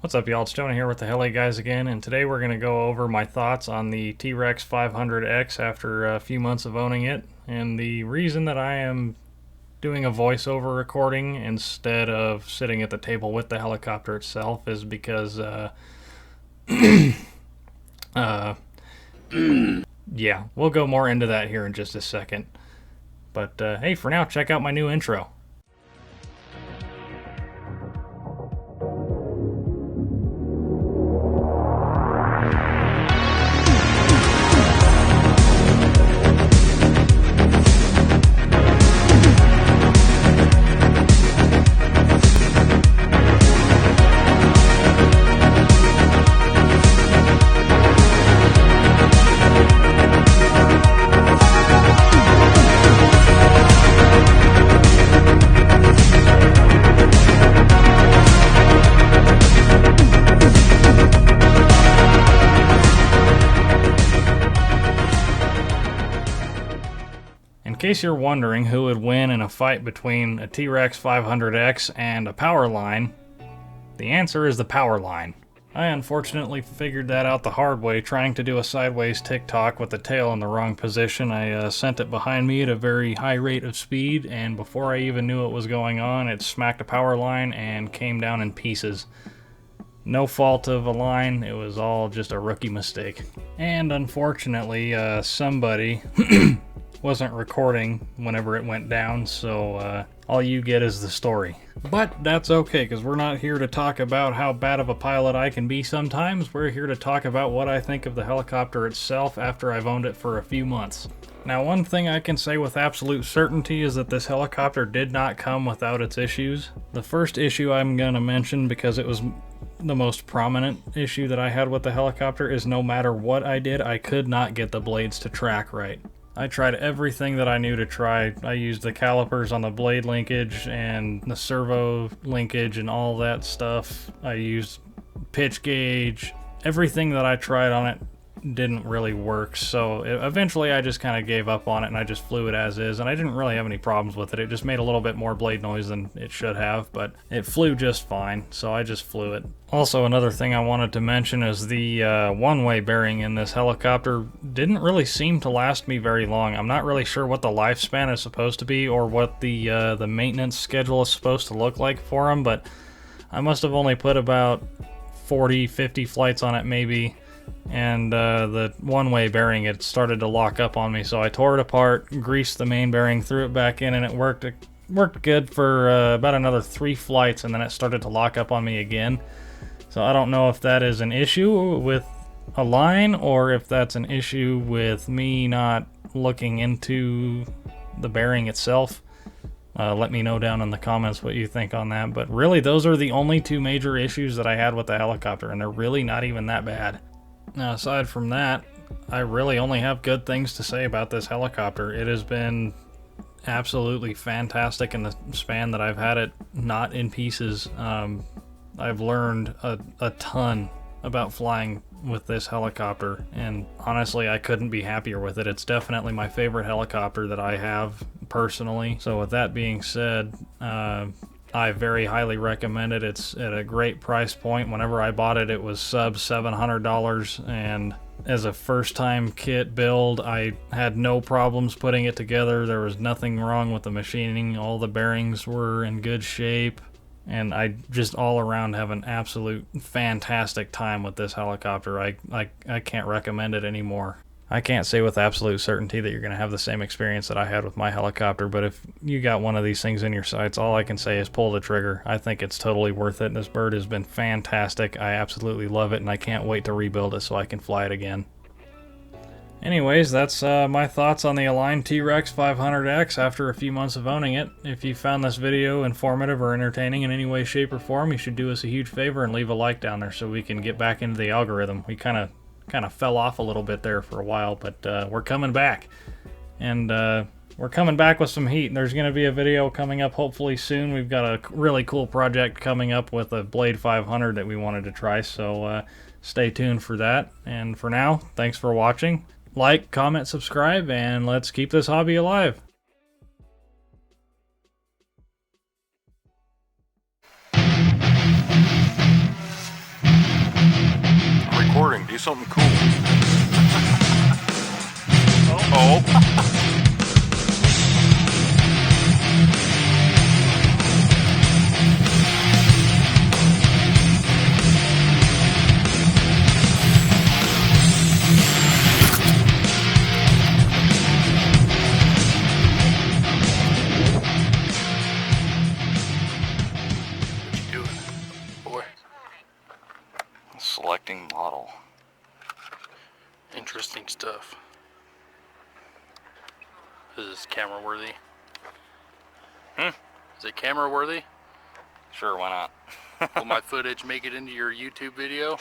What's up, y'all? It's Jonah here with the Heli guys again, and today we're going to go over my thoughts on the Trex 500X after a few months of owning it. And the reason that I am doing a voiceover recording instead of sitting at the table with the helicopter itself is because, yeah, we'll go more into that here in just a second. But hey, for now, check out my new intro. In case you're wondering who would win in a fight between a Trex 500X and a power line, the answer is the power line. I unfortunately figured that out the hard way trying to do a sideways tick-tock with the tail in the wrong position. I sent it behind me at a very high rate of speed, and before I even knew what was going on, it smacked a power line and came down in pieces. No fault of a line, it was all just a rookie mistake. And unfortunately, somebody wasn't recording whenever it went down, so all you get is the story. But that's okay, because we're not here to talk about how bad of a pilot I can be sometimes. We're here to talk about what I think of the helicopter itself after I've owned it for a few months. Now, one thing I can say with absolute certainty is that this helicopter did not come without its issues. The first issue I'm going to mention, because it was the most prominent issue that I had with the helicopter, is no matter what I did, I could not get the blades to track right. I tried everything that I knew to try. I used the calipers on the blade linkage and the servo linkage and all that stuff. I used pitch gauge. Everything that I tried on it didn't really work, so eventually I just kind of gave up on it and I just flew it as is, and I didn't really have any problems with it. It just made a little bit more blade noise than it should have, but it flew just fine, so I just flew it. Also, another thing I wanted to mention is the one-way bearing in this helicopter didn't really seem to last me very long. I'm not really sure what the lifespan is supposed to be or what the maintenance schedule is supposed to look like for them, but I must have only put about 40, 50 flights on it maybe. And the one-way bearing, it started to lock up on me, so I tore it apart, greased the main bearing, threw it back in, and it worked good for about another 3 flights, and then it started to lock up on me again. So I don't know if that is an issue with a line or if that's an issue with me not looking into the bearing itself. Let me know down in the comments what you think on that, but really those are the only 2 major issues that I had with the helicopter, and they're really not even that bad. Now, aside from that, I really only have good things to say about this helicopter. It has been absolutely fantastic in the span that I've had it not in pieces. I've learned a ton about flying with this helicopter, and honestly, I couldn't be happier with it. It's definitely my favorite helicopter that I have personally. So with that being said, I very highly recommend it. It's at a great price point. Whenever I bought it, it was sub $700, and as a first-time kit build, I had no problems putting it together. There was nothing wrong with the machining. All the bearings were in good shape, and I just all around have an absolute fantastic time with this helicopter. I can't recommend it anymore. I can't say with absolute certainty that you're going to have the same experience that I had with my helicopter, but if you got one of these things in your sights, all I can say is pull the trigger. I think it's totally worth it, and this bird has been fantastic. I absolutely love it, and I can't wait to rebuild it so I can fly it again. Anyways, that's my thoughts on the Align Trex 500X after a few months of owning it. If you found this video informative or entertaining in any way, shape, or form, you should do us a huge favor and leave a like down there so we can get back into the algorithm. We kind of fell off a little bit there for a while, but we're coming back, and we're coming back with some heat. There's going to be a video coming up hopefully soon. We've got a really cool project coming up with a Blade 500 that we wanted to try, so stay tuned for that. And for now, thanks for watching. Like, comment, subscribe, and let's keep this hobby alive. Do something cool. Oh. What you doing, boy? Selecting model. Interesting stuff. Is this camera worthy? Is it camera worthy? Sure, why not? Will my footage make it into your YouTube video?